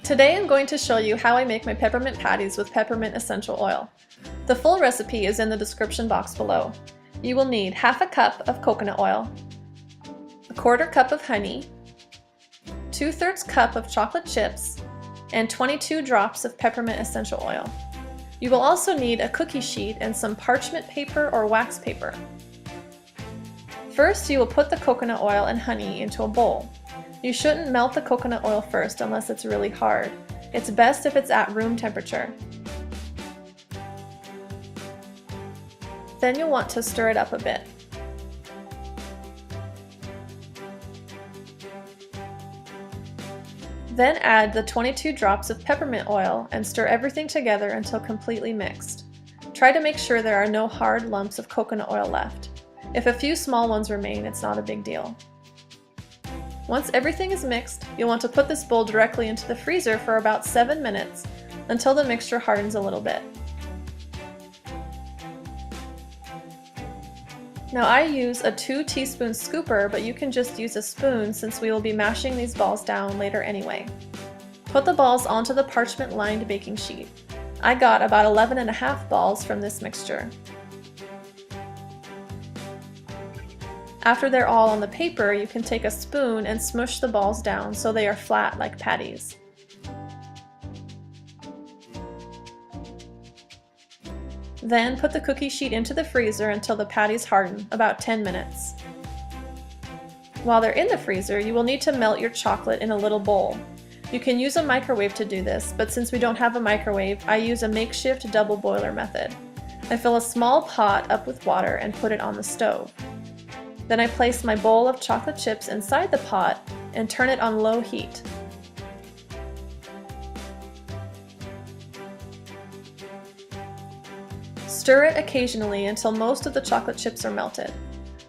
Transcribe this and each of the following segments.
Today I'm going to show you how I make my peppermint patties with peppermint essential oil. The full recipe is in the description box below. You will need half a cup of coconut oil, a quarter cup of honey, 2/3 cup of chocolate chips, and 22 drops of peppermint essential oil. You will also need a cookie sheet and some parchment paper or wax paper. First, you will put the coconut oil and honey into a bowl. You shouldn't melt the coconut oil first unless it's really hard. It's best if it's at room temperature. Then you'll want to stir it up a bit. Then add the 22 drops of peppermint oil and stir everything together until completely mixed. Try to make sure there are no hard lumps of coconut oil left. If a few small ones remain, it's not a big deal. Once everything is mixed, you'll want to put this bowl directly into the freezer for about 7 minutes until the mixture hardens a little bit. Now I use a 2-teaspoon scooper, but you can just use a spoon since we will be mashing these balls down later anyway. Put the balls onto the parchment lined baking sheet. I got about 11.5 balls from this mixture. After they're all on the paper, you can take a spoon and smush the balls down so they are flat like patties. Then put the cookie sheet into the freezer until the patties harden, about 10 minutes. While they're in the freezer, you will need to melt your chocolate in a little bowl. You can use a microwave to do this, but since we don't have a microwave, I use a makeshift double boiler method. I fill a small pot up with water and put it on the stove. Then I place my bowl of chocolate chips inside the pot and turn it on low heat. Stir it occasionally until most of the chocolate chips are melted.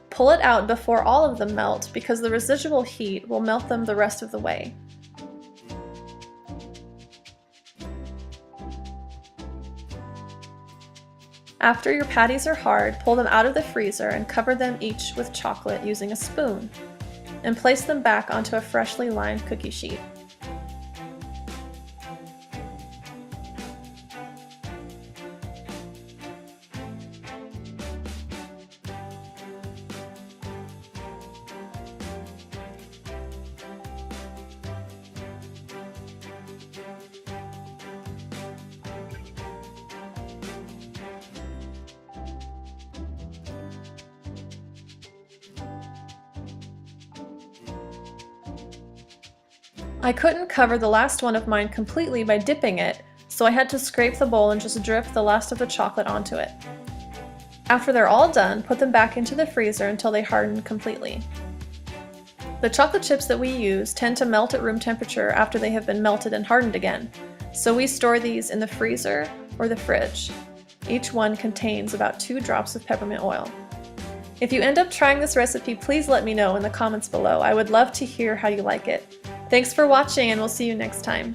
Pull it out before all of them melt because the residual heat will melt them the rest of the way. After your patties are hard, pull them out of the freezer and cover them each with chocolate using a spoon, and place them back onto a freshly lined cookie sheet. I couldn't cover the last one of mine completely by dipping it, so I had to scrape the bowl and just drip the last of the chocolate onto it. After they're all done, put them back into the freezer until they harden completely. The chocolate chips that we use tend to melt at room temperature after they have been melted and hardened again, so we store these in the freezer or the fridge. Each one contains about 2 drops of peppermint oil. If you end up trying this recipe, please let me know in the comments below. I would love to hear how you like it. Thanks for watching, and we'll see you next time.